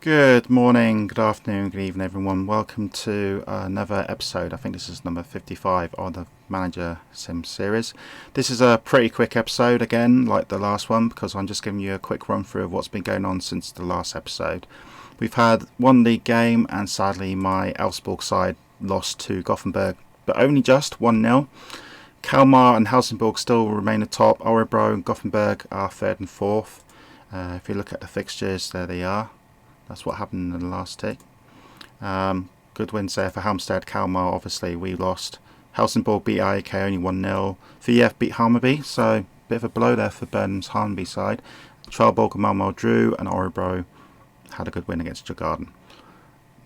Good morning, good afternoon, good evening, everyone. Welcome to another episode. I think this is number 55 on the Managersim series. This is a pretty quick episode again, like the last one, because I'm just giving you a quick run through of what's been going on since the last episode. We've had one league game, and sadly my Elfsborg side lost to Gothenburg, but only just 1-0. Kalmar and Helsingborg still remain atop. Örebro and Gothenburg are third and fourth. If you look at the fixtures, there they are. That's what happened in the last tick. Good wins there for Halmstad. Kalmar, obviously, we lost. Helsingborg beat AIK only 1-0. VF beat Hammarby, so a bit of a blow there for Burnham's Hammarby side. Trelleborg and Malmö drew, and Örebro had a good win against Djurgården.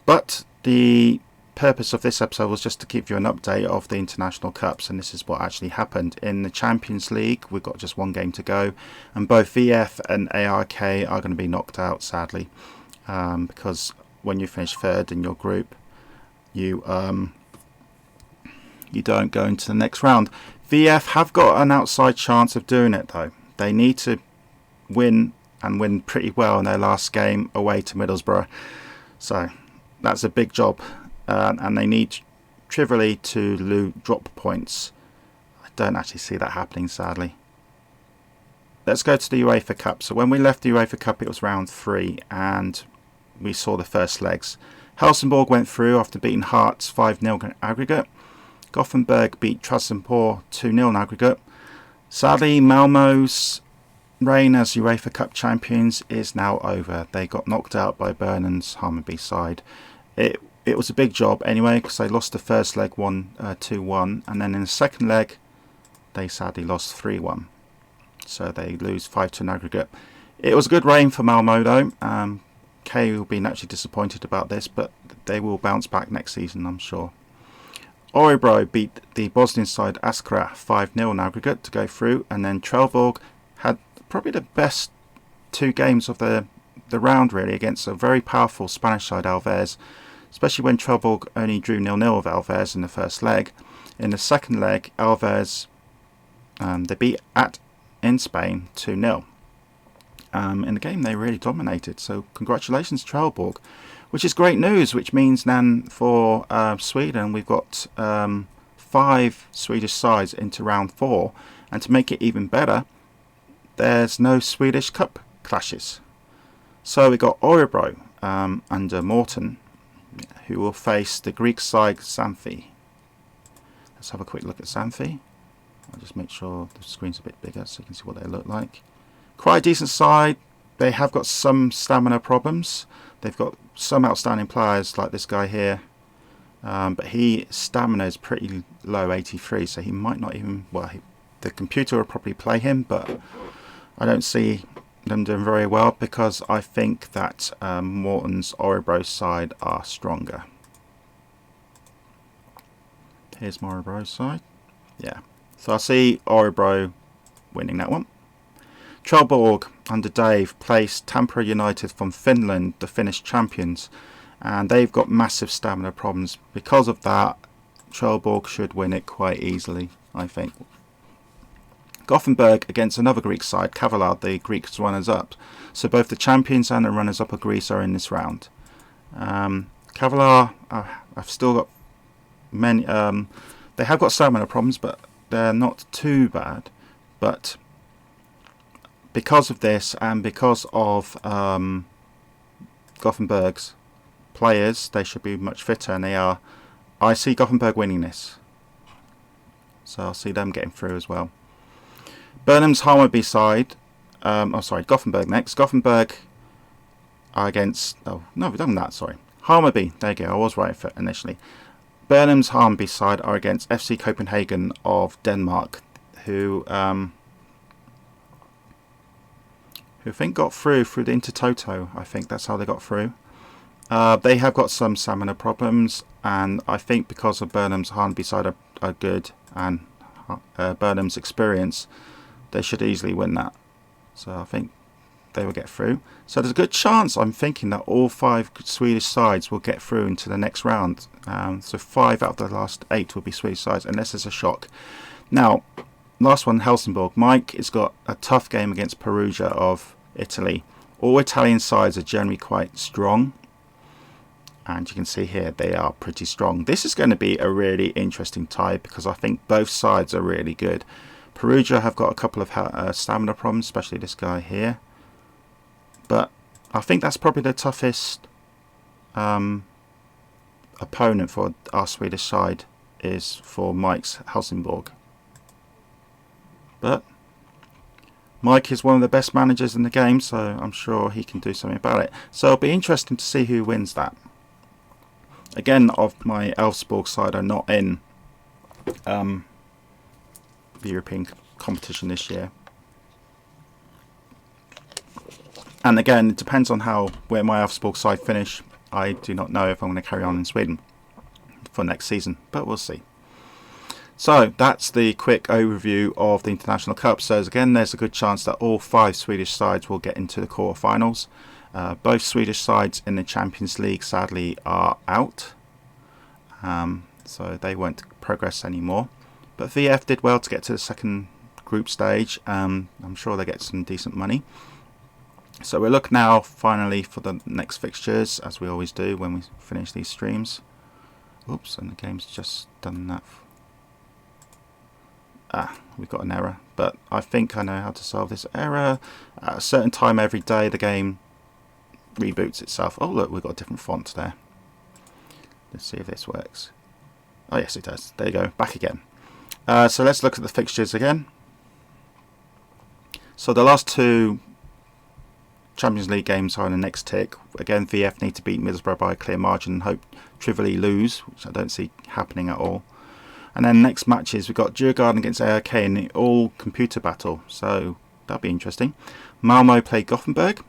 But the purpose of this episode was just to give you an update of the international cups, and this is what actually happened. In the Champions League, we've got just one game to go, and both VF and AIK are going to be knocked out, sadly. Because when you finish third in your group, you don't go into the next round. VF have got an outside chance of doing it though. They need to win and win pretty well in their last game away to Middlesbrough. So that's a big job, and they need trivially to drop points. I don't actually see that happening, sadly. Let's go to the UEFA Cup. So when we left the UEFA Cup, it was round 3, and we saw the first legs. Helsingborg went through after beating Hearts 5-0 in aggregate. Gothenburg beat Trabzonspor 2-0 in aggregate. Sadly, Malmö's reign as UEFA Cup champions is now over. They got knocked out by Burnham's Hammarby side. It was a big job anyway, because they lost the first leg 2-1, and then in the second leg they sadly lost 3-1. So they lose 5-2 in aggregate. It was a good reign for Malmö though. Kay will be naturally disappointed about this, but they will bounce back next season, I'm sure. Örebro beat the Bosnian side Askra 5-0 in aggregate to go through, and then Trelleborg had probably the best 2 games of the round really, against a very powerful Spanish side Alves, especially when Trelleborg only drew 0-0 with Alves in the first leg. In the second leg, Alves they beat in Spain 2-0. In the game they really dominated, so congratulations Trelleborg, which is great news, which means then for Sweden we've got 5 Swedish sides into round 4, and to make it even better, there's no Swedish Cup clashes. So we got Örebro under Morton, who will face the Greek side Xanthi. Let's have a quick look at Xanthi. I'll just make sure the screen's a bit bigger so you can see what they look like. Quite a decent side. They have got some stamina problems. They've got some outstanding players like this guy here, but his stamina is pretty low, 83, so he might not even, the computer will probably play him, but I don't see them doing very well, because I think that Morton's Örebro side are stronger. Here's my Örebro side. Yeah, so I see Örebro winning that one. Trelleborg under Dave placed Tampere United from Finland, the Finnish champions, and they've got massive stamina problems. Because of that, Trelleborg should win it quite easily, I think. Gothenburg against another Greek side, Kavalar, the Greek runners-up. So both the champions and the runners-up of Greece are in this round. Kavalar, I've still got many. They have got stamina problems, but they're not too bad. But because of this, and because of Gothenburg's players, they should be much fitter, and they are. I see Gothenburg winning this, so I'll see them getting through as well. Burnham's Hammarby side, Gothenburg next. Gothenburg are against, we've done that, sorry. Hammarby, there you go, I was right for initially. Burnham's Hammarby side are against FC Copenhagen of Denmark, who I think got through the Intertoto. I think that's how they got through. They have got some stamina problems, and I think because of Burnham's Hammarby side are good, and Burnham's experience, they should easily win that. So I think they will get through. So there's a good chance, I'm thinking, that all 5 Swedish sides will get through into the next round. So 5 out of the last 8 will be Swedish sides, unless there's a shock. Now, last one, Helsingborg. Mike has got a tough game against Perugia of Italy. All Italian sides are generally quite strong, and you can see here they are pretty strong. This is going to be a really interesting tie because I think both sides are really good. Perugia have got a couple of stamina problems, especially this guy here, but I think that's probably the toughest opponent for our Swedish side is for Mike's Helsingborg. But Mike is one of the best managers in the game, so I'm sure he can do something about it. So it'll be interesting to see who wins that. Again, of my Elfsborg side are not in the European competition this year. And again, it depends on where my Elfsborg side finish. I do not know if I'm going to carry on in Sweden for next season, but we'll see. So that's the quick overview of the International Cup. So again, there's a good chance that all 5 Swedish sides will get into the quarterfinals. Both Swedish sides in the Champions League sadly are out, so they won't progress anymore. But VF did well to get to the second group stage. I'm sure they get some decent money. So we'll look now finally for the next fixtures, as we always do when we finish these streams. Oops, and the game's just done that. We've got an error, but I think I know how to solve this error. At a certain time every day the game reboots itself. Oh look, we've got a different font there. Let's see if this works. Oh yes, it does. There you go, back again. So let's look at the fixtures again. So the last 2 Champions League games are in the next tick. Again, VF need to beat Middlesbrough by a clear margin and hope trivially lose, which I don't see happening at all. And then next matches, we've got Djurgården against AIK in the all computer battle, so that'll be interesting. Malmo play Gothenburg.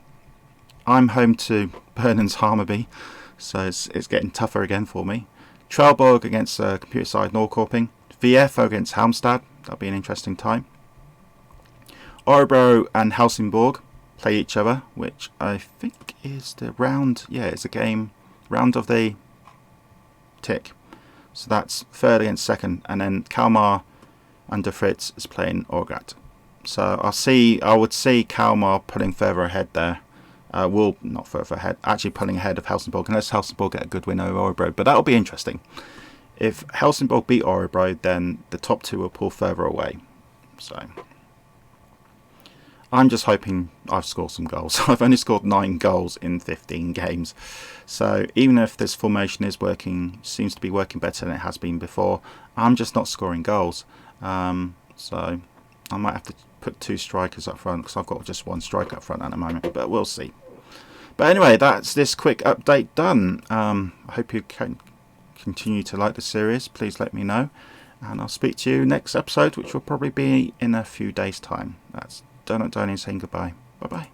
I'm home to Bernen's Hammarby, so it's getting tougher again for me. Trelleborg against computer side Norrköping. VF against Halmstad, that'll be an interesting time. Örebro and Helsingborg play each other, which I think is the round, yeah, it's a game, round of the tick. So that's third against second, and then Kalmar under Fritz is playing Orgat. So I would see Kalmar pulling further ahead there. Well, not further ahead, actually pulling ahead of Helsingborg, unless Helsingborg get a good win over Örebro. But that'll be interesting. If Helsingborg beat Örebro, then the top 2 will pull further away. So I'm just hoping I've scored some goals. I've only scored 9 goals in 15 games. So even if this formation is working, seems to be working better than it has been before, I'm just not scoring goals. So I might have to put 2 strikers up front because I've got just 1 striker up front at the moment, but we'll see. But anyway, that's this quick update done. I hope you can continue to like the series. Please let me know. And I'll speak to you next episode, which will probably be in a few days' time. That's Donut Donnie saying goodbye. Bye-bye.